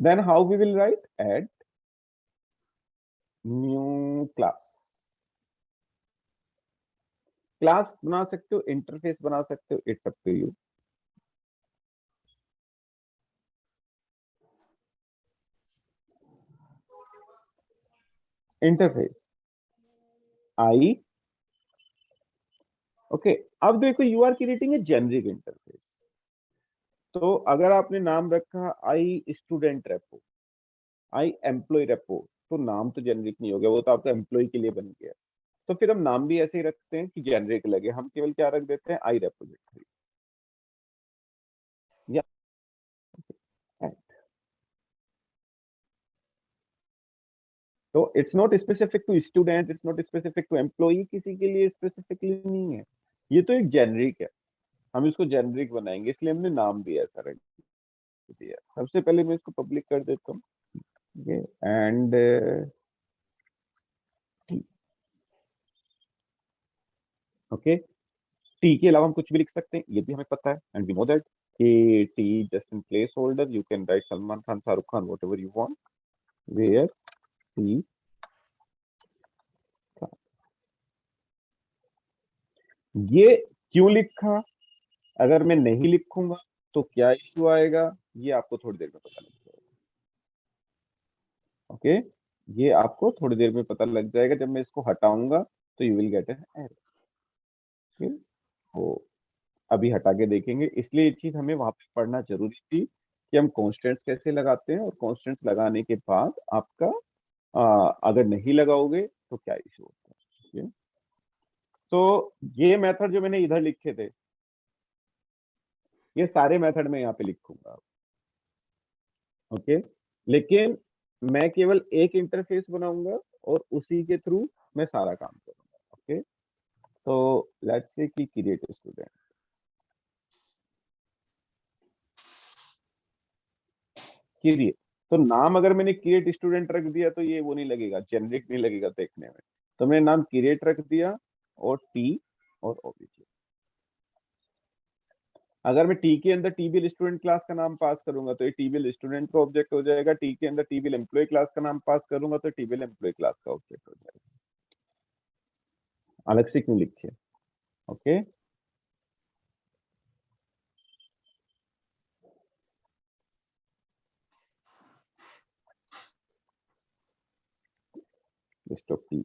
Then how we will write? Add new class. Class बना सकते हो, इंटरफेस बना सकते हो, it's up to you. Interface I. Okay, अब देखो you are creating a generic interface. तो अगर आपने नाम रखा I student repo, I employee repo, तो नाम तो जेनरिक नहीं हो गया, वो तो आपका एम्प्लॉय के लिए बन गया. तो फिर हम नाम भी ऐसे ही रखते हैं कि जेनरिक लगे, हम केवल क्या रख देते हैं, आई रेपोजिटरी या. तो it's not specific to student, it's not specific to employee, किसी के लिए स्पेसिफिकली नहीं है, ये तो एक जेनरिक है. हम इसको जेनरिक बनाएंगे, इसलिए हमने नाम भी ऐसा रख दिया. सबसे पहले मैं इसको पब्लिक कर देता हूँ. एंड ओके, टी के अलावा हम कुछ भी लिख सकते हैं, ये भी हमें पता है. एंड वी नो दैट कि T just in place holder, you can write Salman Khan, Shahrukh Khan, whatever you want. Where T, ये क्यों लिखा, अगर मैं नहीं लिखूंगा तो क्या इश्यू आएगा, ये आपको थोड़ी देर में पता लग जाएगा. ओके, ये आपको थोड़ी देर में पता लग जाएगा. जब मैं इसको हटाऊंगा तो you will get an error. तो अभी हटा के देखेंगे, इसलिए ये चीज हमें वहां पे पढ़ना जरूरी थी कि हम कॉन्स्टेंट्स कैसे लगाते हैं, और कॉन्स्टेंट्स लगाने के बाद आपका अगर नहीं लगाओगे तो क्या इशू होता है. ठीक है? तो ये मेथड जो मैंने इधर लिखे थे, ये सारे मेथड में यहाँ पे लिखूंगा. ओके, लेकिन मैं केवल एक इंटरफेस बनाऊंगा और उसी के थ्रू मैं सारा काम करूंगा. ओके, तो लेट्स से कि क्रिएट स्टूडेंट, क्रिएट. तो नाम अगर मैंने क्रिएट स्टूडेंट रख दिया तो ये वो नहीं लगेगा, जेनरिक नहीं लगेगा देखने में. तो मैंने नाम क्रिएट रख दिया और टी और ओबीजे. अगर मैं टी के अंदर टीबीएल स्टूडेंट क्लास का नाम पास करूंगा तो ये टीबीएल स्टूडेंट का ऑब्जेक्ट हो जाएगा. टी के अंदर टीबीएल एम्प्लॉय क्लास का नाम पास करूंगा तो टीबीएल एम्प्लॉय क्लास का ऑब्जेक्ट हो जाएगा. अलग से क्यों लिखे. Okay, list of T.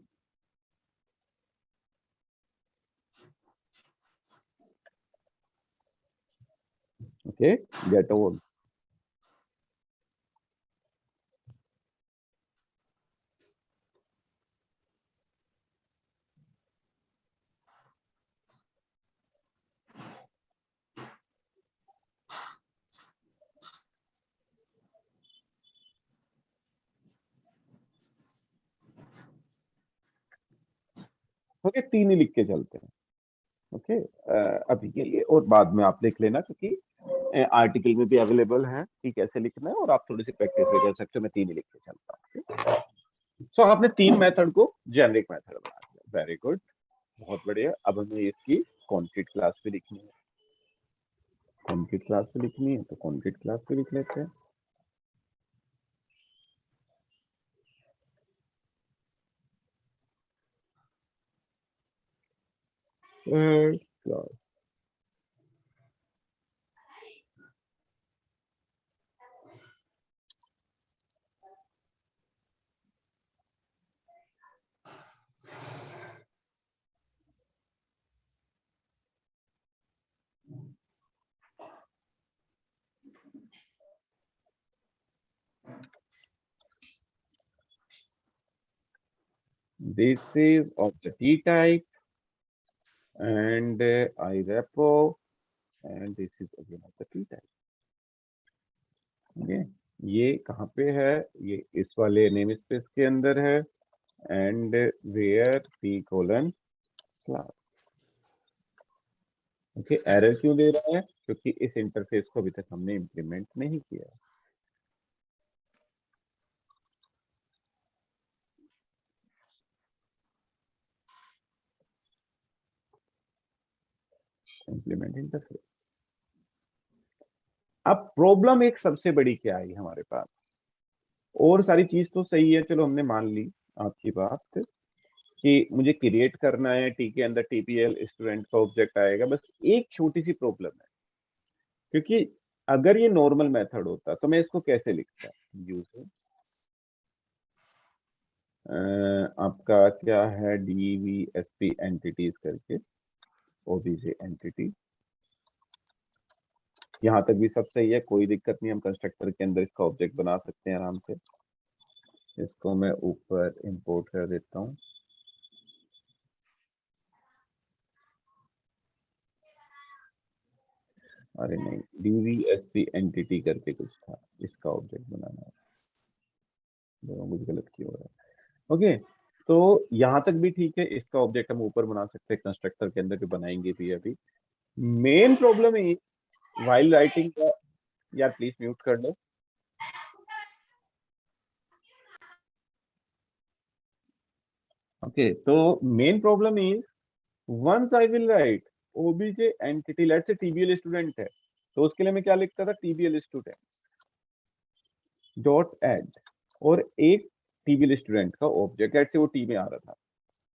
Okay, get over. Okay, तीन ही लिख के चलते हैं. ओके, अभी के लिए, और बाद में आप लिख लेना क्योंकि आर्टिकल में भी अवेलेबल है कि कैसे लिखना है, और आप थोड़ी सी प्रैक्टिस भी कर सकते हो. मैं तीन ही लिख के चलता हूँ. सो आपने तीन मेथड को जेनरिक मेथड बना दिया. वेरी गुड, बहुत बढ़िया. अब हमें इसकी कॉन्क्रीट क्लास पे लिखनी है. कॉन्क्रीट क्लास पे लिखनी है तो कॉन्क्रीट क्लास पे लिख लेते हैं. Class. This is of the T type and iRepo, and this is again of the T type. Okay, ये कहाँ पे है, ये इस वाले नेम स्पेस के अंदर है. And where p colon class. Okay, error क्यों दे रहा है, क्योंकि इस इंटरफेस को अभी तक हमने इंप्लीमेंट नहीं किया. Implement interface. अब प्रॉब्लम एक सबसे बड़ी क्या आई हमारे पास, और सारी चीज तो सही है, चलो हमने मान ली आपकी बात कि मुझे क्रिएट करना है, टी के अंदर टीपीएल स्टूडेंट का ऑब्जेक्ट आएगा। बस एक छोटी सी प्रॉब्लम है, क्योंकि अगर ये नॉर्मल मेथड होता तो मैं इसको कैसे लिखता? यूजर आपका क्या है, डीवीएसपी एंटिटीज करके, ओबीजे एंटिटी। यहाँ तक भी सब सही है, कोई दिक्कत नहीं, हम कंस्ट्रक्टर के अंदर इसका ऑब्जेक्ट बना सकते हैं आराम से। इसको मैं ऊपर इंपोर्ट कर देता हूँ। अरे नहीं, डीवीएसपी एंटिटी करके कुछ था, इसका ऑब्जेक्ट बनाना है। देखो मुझे गलत क्यों हो रहा है। ओके, तो यहाँ तक भी ठीक है, इसका ऑब्जेक्ट हम ऊपर बना सकते हैं कंस्ट्रक्टर के अंदर, जो बनाएंगे भी अभी। मेन प्रॉब्लम है व्हाइल राइटिंग का, यार प्लीज म्यूट कर लो। ओके, तो main problem is once I will write OBJ entity, let's say TBL student है, तो उसके लिए मैं क्या लिखता था, टीबीएल स्टूडेंट डॉट एड, और एक टीबीएल स्टूडेंट का ऑब्जेक्ट, लेट्स से वो टी में आ रहा था,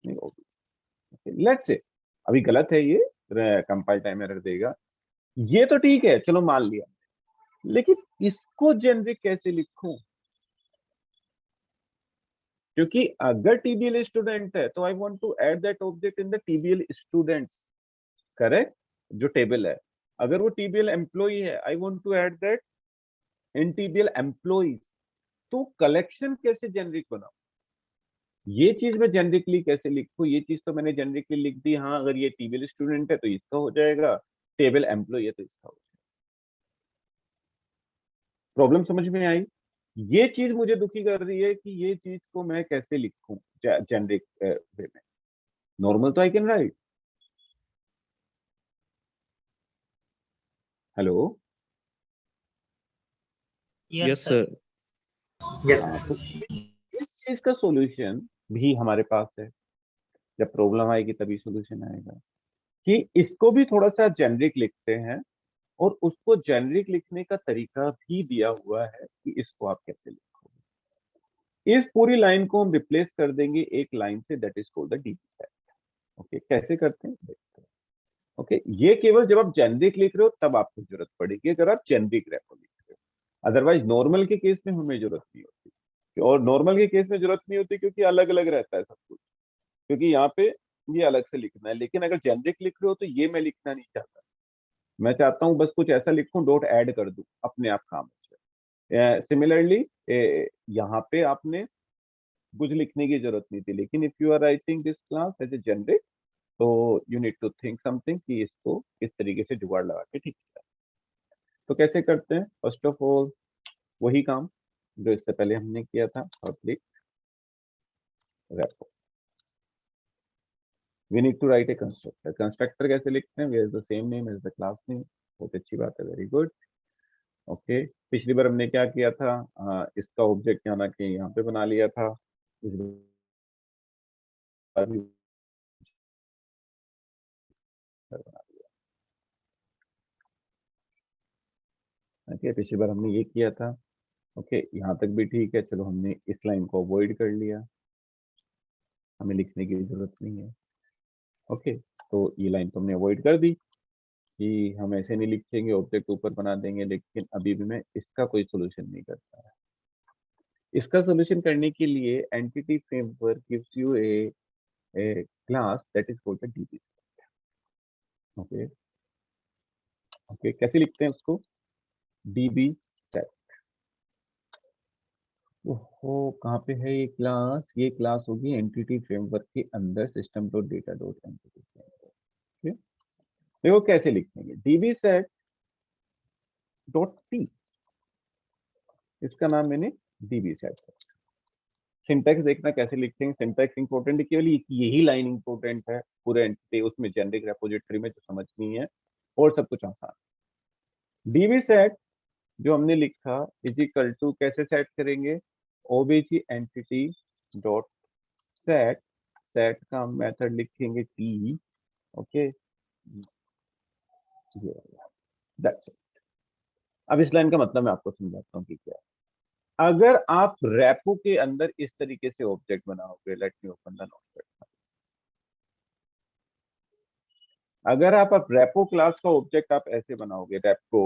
नहीं लेट्स से, अभी गलत है ये, कंपाइल टाइम एरर देगा। ये तो ठीक है, चलो मान लिया, लेकिन इसको जेनरिक कैसे लिखूं? क्योंकि अगर टीबीएल स्टूडेंट है तो I want to add that object in the TBL students, correct, जो टेबल है। अगर वो टीबीएल एम्प्लॉई है, I want to add that in TBL employees. तो कलेक्शन कैसे जेनरिक बनाऊं? ये चीज मैं जेनरिकली कैसे लिखूं? ये चीज तो मैंने जेनरिकली लिख दी, हाँ अगर ये टीबीएल स्टूडेंट है तो इसका हो जाएगा, टेबल एम्प्लॉय है तो इसका हो जाएगा। प्रॉब्लम समझ में आई? ये चीज मुझे दुखी कर रही है कि ये चीज को मैं कैसे लिखूं जेनरिक वे में। नॉर्मल तो I can write. Hello. Yes sir. Yes हाँ, तो इस चीज का सॉल्यूशन भी हमारे पास है। जब प्रॉब्लम आएगी तभी सॉल्यूशन आएगा, कि इसको भी थोड़ा सा जेनरिक लिखते हैं, और उसको जेनरिक लिखने का तरीका भी दिया हुआ है कि इसको आप कैसे लिखोगे। इस पूरी लाइन को हम रिप्लेस कर देंगे एक लाइन से, that is called the DP set. Okay, कैसे करते हैं देखते हैं। ओके, ये केवल जब आप जेनरिक लिख रहे हो तब आपको जरूरत पड़ेगी, अगर आप जेनरिक रेपो लिख रहे हो। अदरवाइज नॉर्मल के केस में हमें जरूरत नहीं होती, और नॉर्मल के केस में जरूरत नहीं होती क्योंकि अलग अलग रहता है सब कुछ, क्योंकि यहाँ पे ये अलग से लिखना है। लेकिन अगर जेनरिक लिख रहे हो तो ये मैं लिखना नहीं चाहता, मैं चाहता हूं बस कुछ ऐसा लिखूं, डॉट ऐड कर दूं, अपने आप काम हो जाए। सिमिलरली यहाँ पे आपने कुछ लिखने की जरूरत नहीं थी, लेकिन if you are writing this class as a generic, तो you need to think something कि इसको किस तरीके से जुगाड़ लगा के ठीक किया। तो कैसे करते हैं? फर्स्ट ऑफ ऑल वही काम जो इससे पहले हमने किया था, public repo. We need to write a constructor. Constructor कैसे लिखते हैं? Where is the same name as the class name. बहुत अच्छी बात है, वेरी गुड। ओके, पिछली बार हमने क्या किया था, इसका ऑब्जेक्ट यहाँ ना कि यहाँ पे बना लिया था, इस बार भी बना लिया। ओके, पिछली बार हमने ये किया था। ओके, यहाँ तक भी ठीक है, चलो हमने इस लाइन को अवॉइड कर लिया, हमें लिखने की जरूरत नहीं है। ओके, तो ये लाइन तो हमने अवॉइड कर दी कि हम ऐसे नहीं लिखेंगे, ऑब्जेक्ट ऊपर बना देंगे, लेकिन अभी भी मैं इसका कोई सोल्यूशन नहीं करता है। इसका सोल्यूशन करने के लिए entity framework gives U A class that is called the dB. Okay, okay, कैसे लिखते हैं उसको? DB set. ओहो, कहाँ पे है ये क्लास? ये क्लास होगी एंटिटी फ्रेमवर्क के अंदर, system dot data dot entity framework. देखो कैसे लिखेंगे, डीबी सेट डॉट टी, इसका नाम मैंने डीबी सेट। सिंटैक्स देखना कैसे लिखते हैं, सिंटैक्स इंपॉर्टेंट है, केवल यही लाइन इंपॉर्टेंट है पूरे एंटिटी उसमें, जेनरिक रेपोजिटरी में जो समझनी है, और सब कुछ आसान। डीबी सेट जो हमने लिखा इज इक्वल टू, कैसे सेट करेंगे, ओबीजी एंटिटी डॉट सेट, सेट का मेथड लिखेंगे टी। Okay, that's it. अब इस लाइन का मतलब मैं आपको समझाता हूँ कि क्या है। अगर आप रेपो के अंदर इस तरीके से ऑब्जेक्ट बनाओगे, let me open the notepad. अगर आप रेपो क्लास का ऑब्जेक्ट आप ऐसे बनाओगे, repo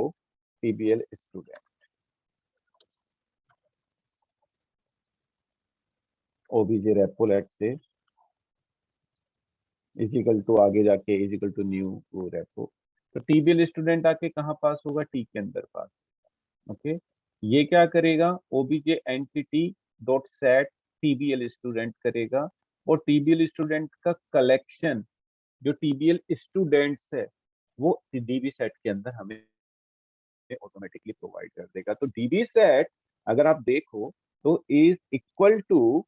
TBL student, OBJ repo let say is equal to आगे जाके इजिकल टू न्यू वो रेपो, तो टीबीएल स्टूडेंट आके कहाँ पास होगा, टी के अंदर पास। ओके, ये क्या करेगा, OBJ entity dot set TBL student करेगा, और टीबीएल स्टूडेंट का कलेक्शन जो टीबीएल स्टूडेंट्स है वो डीबी सेट के अंदर हमें ऑटोमेटिकली प्रोवाइड कर देगा। तो डीबी सेट अगर आप देखो तो इज इक्वल टू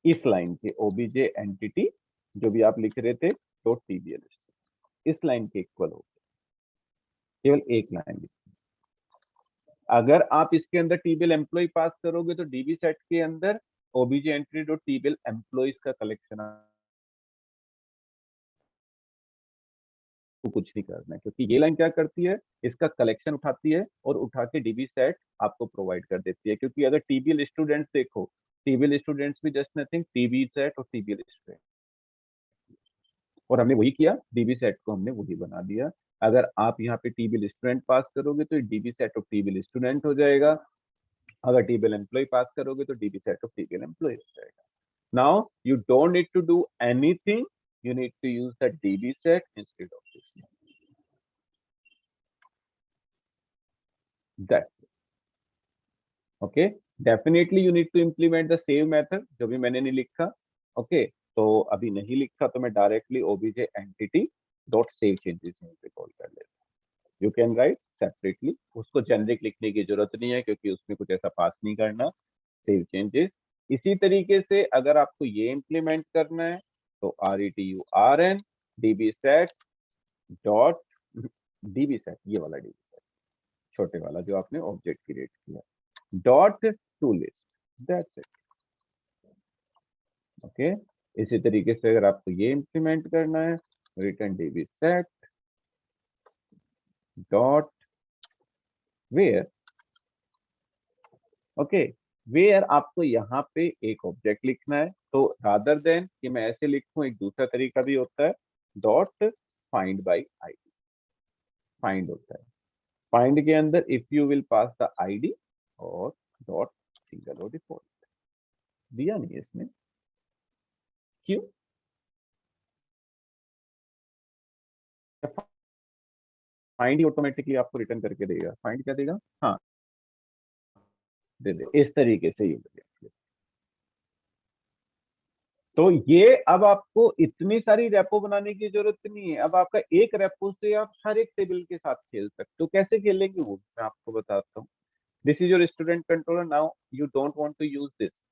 इस लाइन के ओबीजे एंटिटी जो भी आप लिख रहे थे डॉट टीबीएल, इस लाइन के इक्वल हो, केवल एक लाइन लिखी। अगर आप इसके अंदर टीबीएल एम्प्लॉय पास करोगे तो डीबी सेट के अंदर ओबीजे एंटिटी डॉट टीबीएल एम्प्लॉयज का कलेक्शन, को कुछ नहीं करना है, क्योंकि ये लाइन क्या करती है, इसका कलेक्शन उठाती है और उठा के डीबी सेट आपको प्रोवाइड कर देती है। क्योंकि अगर टीबीएल स्टूडेंट्स देखो, टीबीएल स्टूडेंट्स भी जस्ट नथिंग टीबी सेट और टीबीएल स्टूडेंट, और हमने वही किया, डीबी सेट को हमने वही बना दिया। अगर आप यहाँ पे टीबीएल स्टूडेंट पास करोगे तो DB set of TBL student हो जाएगा, अगर टीबीएल एम्प्लॉय पास करोगे तो DB set of TBL employ हो जाएगा। Now you don't need to do anything, you need to use the db set instead of this. That's it. Okay, definitely you need to implement the save method जो भी मैंने नहीं लिखा। okay, तो अभी नहीं लिखा तो मैं directly obj entity dot save changes यहीं पे कॉल कर लेता हूँ। You can write separately, उसको जेनरिक लिखने की जरूरत नहीं है क्योंकि उसमें कुछ ऐसा पास नहीं करना, save changes। इसी तरीके से अगर आपको ये इम्प्लीमेंट करना है तो return db set dot DB set, ये वाला डीबी सेट छोटे वाला जो आपने ऑब्जेक्ट क्रिएट किया, dot to list, that's it. Okay, इसी तरीके से अगर आपको ये इंप्लीमेंट करना है, return DB set dot where. Okay, where आपको यहाँ पे एक ऑब्जेक्ट लिखना है, तो रादर देन कि मैं ऐसे लिखूं, एक दूसरा तरीका भी होता है, dot find by ID. Find होता है, फाइंड के अंदर if you will pass the ID और डॉट सिंगल और डिफॉल्ट, दिया नहीं इसने, क्यों, फाइंड ही ऑटोमेटिकली आपको रिटर्न करके देगा। फाइंड क्या देगा, हाँ दे दे, इस तरीके से यूज किया। तो ये अब आपको इतनी सारी रेपो बनाने की जरूरत नहीं है, अब आपका एक रेपो से आप हर एक टेबल के साथ खेल सकते हो। कैसे खेलेंगे वो मैं आपको बताता हूँ। This is your student controller, now you don't want to use this,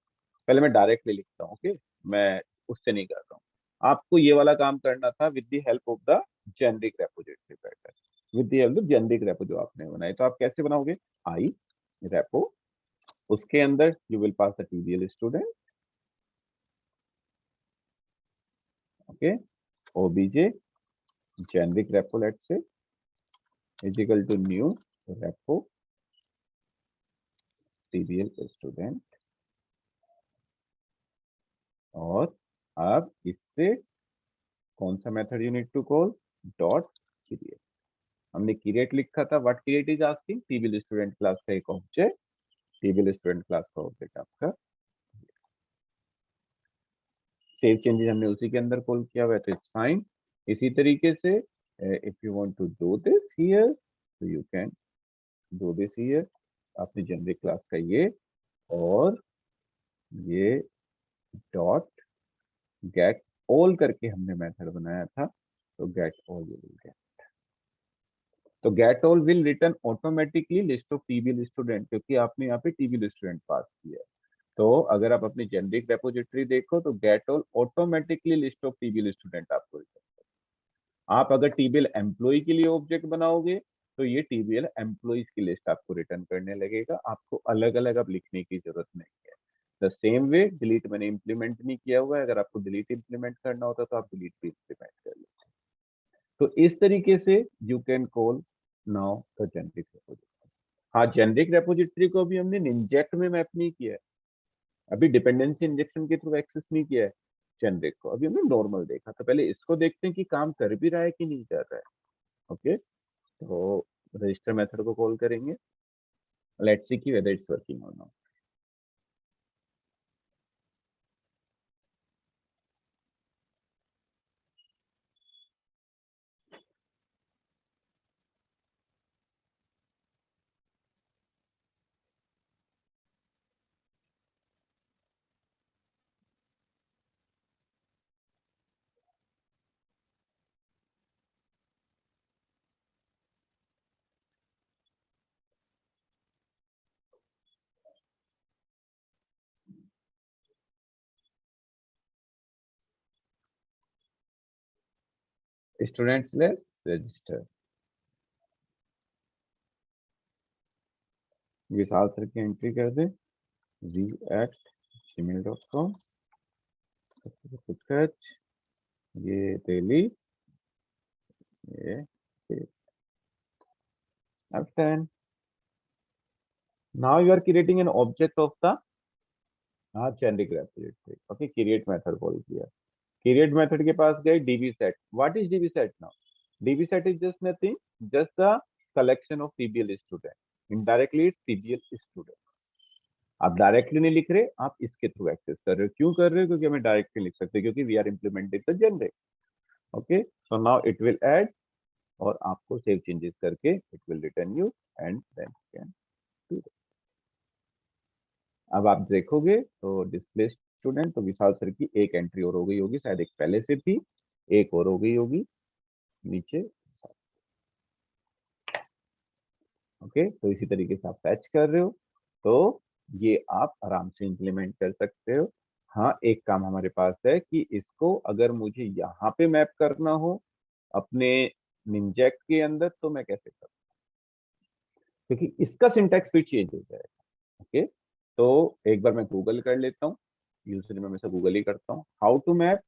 पहले मैं डायरेक्टली लिखता हूँ। ओके, मैं उससे नहीं कर रहा हूँ, आपको ये वाला काम करना था with the help of the generic repository pattern, with the help of generic repo जो आपने बनाए। तो आप कैसे बनाओगे, आई रेपो, उसके अंदर you will pass the TBL student, okay, OBJ generic repo let's say is equal to new repo TBL student, और आप इससे कौन सा method you need to call, dot create. हमने क्रिएट लिखा था, what create is asking, TBL student class का एक ऑब्जेक्ट, टीबीएल स्टूडेंट क्लास का ऑब्जेक्ट आपका। सेव चेंजेस हमने उसी के अंदर कॉल किया हुआ है तो इट्स फाइन। इसी तरीके से if you want to do this here तो you can do this here, अपनी जेनरिक क्लास का ये, और ये डॉट गेट ऑल करके हमने मेथड बनाया था, तो get all you will get, तो get all will return automatically list of TBL student, क्योंकि आपने यहाँ पे टीबीएल स्टूडेंट पास किया है। तो अगर आप अपनी जेनरिक रेपोजिटरी देखो तो get all automatically list of TBL student आपको रिटर्न। आप अगर टीबीएल एम्प्लॉय के लिए ऑब्जेक्ट बनाओगे तो ये टीबीएल एम्प्लॉयज की लिस्ट आपको रिटर्न करने लगेगा, आपको अलग अलग अब लिखने की जरूरत नहीं है। द सेम वे डिलीट मैंने इंप्लीमेंट नहीं किया हुआ है, अगर आपको डिलीट इंप्लीमेंट करना होता तो आप डिलीट भी इंप्लीमेंट कर लेते। तो इस तरीके से you can call now the generic repository. हाँ, जेनरिक रेपोजिटरी को भी हमने निंजेक्ट में मैप नहीं किया है, अभी डिपेंडेंसी इंजेक्शन के थ्रू एक्सेस नहीं किया है जेनरिक को, अभी हमने नॉर्मल देखा। तो पहले इसको देखते हैं कि काम कर भी रहा है कि नहीं कर रहा है। ओके, तो रजिस्टर मेथड को कॉल करेंगे, लेट्स सी कि वेदर इट्स वर्किंग और not. Students let's register, Vishal sir की एंट्री कर दें v@gmail.com, कुछ ये डेली, ये F10. Now you are creating an object of the generic repository. Okay, create method call किया, create method के पास गए dbset. What is dbset now? dbset is just nothing, just the collection of tbl student. Indirectly it's tbl student. आप directly नहीं लिख रहे, आप इसके through access कर रहे हो। क्यों कर रहे हो? क्योंकि हमें डायरेक्टली लिख सकते हैं, क्योंकि we are implemented the generic. Okay, so now it will add, और आपको सेव चेंजेस करके it will return you, and then can do. अब आप देखोगे तो डिस्प्ले स्टूडेंट, तो विशाल सर की एक एंट्री और हो गई होगी, शायद एक पहले से थी, एक और हो गई होगी नीचे। ओके, तो इसी तरीके से आप फैच कर रहे हो, तो ये आप आराम से इंप्लीमेंट कर सकते हो। हाँ, एक काम हमारे पास है कि इसको अगर मुझे यहाँ पे मैप करना हो अपने निंजेक्ट के अंदर, तो मैं कैसे करूँ, क्योंकि इसका सिंटैक्स भी चेंज हो जाएगा। ओके, तो एक बार मैं गूगल कर लेता हूँ, यूजली मैं हमेशा गूगल ही करता हूँ। How to map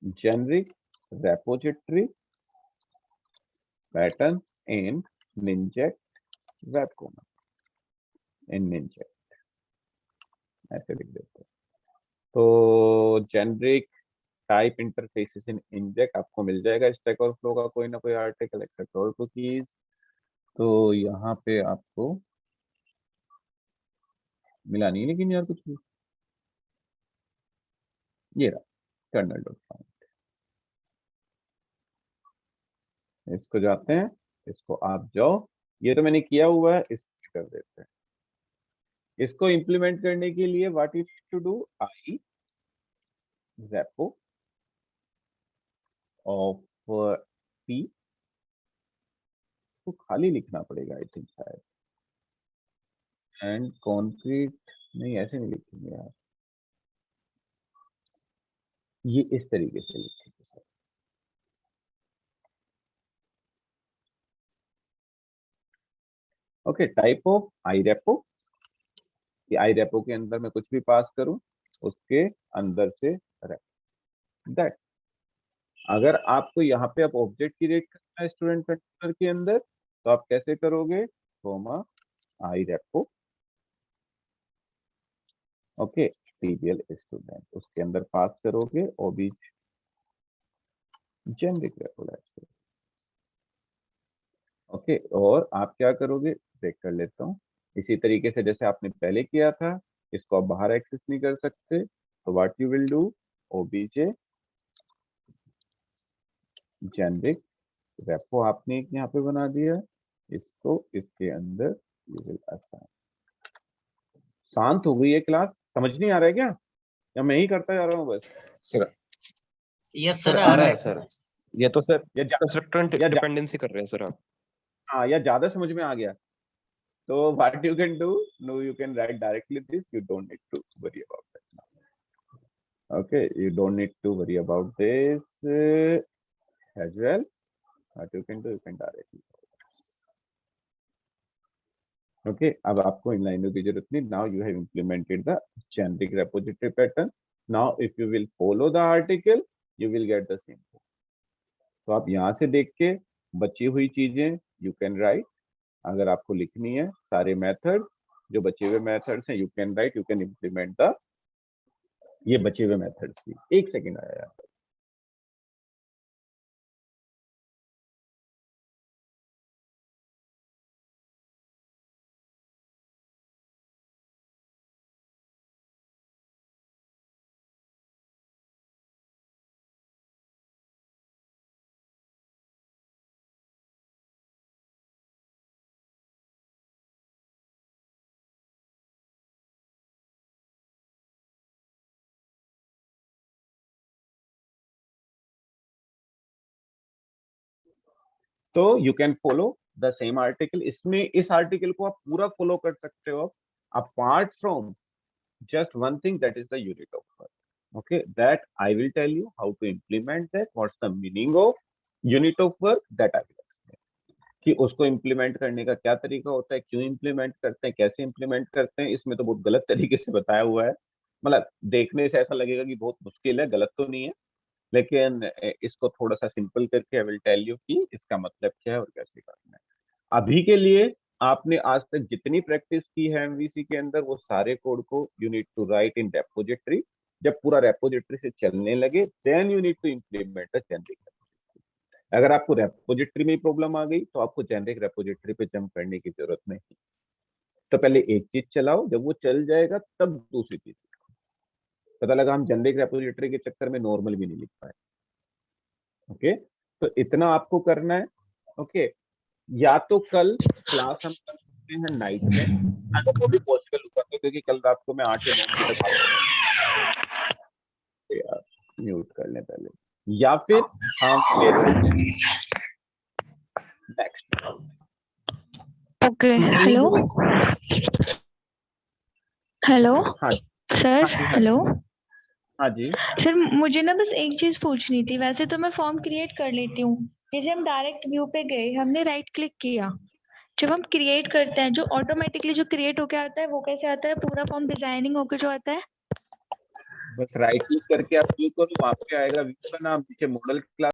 generic repository pattern in Ninject web common in Ninject, ऐसे लिख देते हैं। तो generic type interfaces in Ninject आपको मिल जाएगा स्टैक ओवरफ्लो का कोई ना कोई आर्टिकल, एक्सेप्ट ऑल कुकीज। तो यहाँ पे आपको मिला नहीं, लेकिन यार कुछ भी, ये रहा कर्नल डॉट फाइंड, इसको जाते हैं, इसको आप जाओ, ये तो मैंने किया हुआ है, इसको कर देते हैं। इसको इंप्लीमेंट करने के लिए what you need to do, I repo of P, तो खाली लिखना पड़ेगा आई थिंक शायद, एंड कॉन्क्रीट, नहीं ऐसे नहीं लिखेंगे यार, ये इस तरीके से लिखेंगे sir. Okay, type of I repo, कि आई रेपो के अंदर मैं कुछ भी पास करूं, उसके अंदर से दैट्स। अगर आपको यहाँ पे आप ऑब्जेक्ट क्रिएट करना है स्टूडेंट वेक्टर के अंदर, तो आप कैसे करोगे, कोमा आई रेपो, ओके, टीबीएल स्टूडेंट, उसके अंदर पास करोगे ओबीजे जेनरिक रेपो, ओके। और आप क्या करोगे, चेक कर लेता हूँ, इसी तरीके से जैसे आपने पहले किया था, इसको आप बाहर एक्सेस नहीं कर सकते, तो what you will do, OBJ generic repo आपने एक यहाँ पे बना दिया, इसको इसके अंदर यू विल असाइन। शांत हो गई है क्लास, समझ नहीं आ रहा है क्या, या मैं ही करता जा रहा हूँ बस? सर यस सर सर, आ रहा है सर, ये तो सर या कंस्ट्रक्टर डिपेंडेंसी कर रहे हैं सर आप। हाँ, या ज्यादा समझ में आ गया, तो what you can do, no you can write directly this, you don't need to worry about that. Okay, you don't need to worry about this as well. What you can do, you can directly. Okay, अब आपको इन लाइनों की जरूरत नहीं। Now you have implemented the generic repository pattern. Now if you will follow the article, you will get the same thing. तो आप यहाँ से देख के बची हुई चीजें यू कैन राइट, अगर आपको लिखनी है सारे मेथड्स जो बचे हुए मेथड्स हैं, you can right, you can implement the ये बचे हुए मेथड्स की। एक सेकेंड आया यार। तो you can follow the same article. इसमें इस आर्टिकल को आप पूरा फॉलो कर सकते हो apart from just one thing, that is the unit of work. Okay, that I will tell you how to implement that, what's the meaning of unit of work, that I will explain कि उसको implement करने का क्या तरीका होता है, क्यों implement करते हैं, कैसे implement करते हैं। इसमें तो बहुत गलत तरीके से बताया हुआ है, मतलब देखने से ऐसा लगेगा कि बहुत मुश्किल है, गलत तो नहीं है, लेकिन इसको थोड़ा सा सिंपल करके आई विल टेल यू कि इसका मतलब क्या है और कैसे करना है। अभी के लिए आपने आज तक जितनी प्रैक्टिस की है एमवीसी के अंदर, वो सारे कोड को you need to write in repository. जब पूरा रेपोजिटरी से चलने लगे, then you need to implement the generic repository. अगर आपको रेपोजिटरी में प्रॉब्लम आ गई तो आपको जेनरिक रेपोजिटरी पे जंप करने की जरूरत नहीं। तो पहले एक चीज चलाओ, जब वो चल जाएगा तब दूसरी चीज। पता लगा हम जेनरिक रेपोजिटरी के चक्कर में नॉर्मल भी नहीं लिख पाए। ओके, तो इतना आपको करना है। ओके, या तो कल क्लास हम कर सकते हैं नाइट में, अगर वो भी पॉसिबल होगा तो, क्योंकि कल रात को मैं 8 या 9 बजे तक यार म्यूट कर लें पहले, या फिर हम नेक्स्ट। ओके, हेलो हेलो हाँ सर, हाँ जी, हेलो हाँ जी। सर, मुझे ना बस एक चीज पूछनी थी। वैसे तो मैं फॉर्म क्रिएट कर लेती हूँ। जैसे हम डायरेक्ट व्यू पे गए, हमने राइट क्लिक किया, जब हम क्रिएट करते हैं जो ऑटोमेटिकली जो क्रिएट होके आता है वो कैसे आता है? पूरा फॉर्म डिजाइनिंग होके जो आता है। बस राइट क्लिक करके आप व्यू करो, वहां पे आएगा व्यू का नाम, नीचे मॉडल क्लास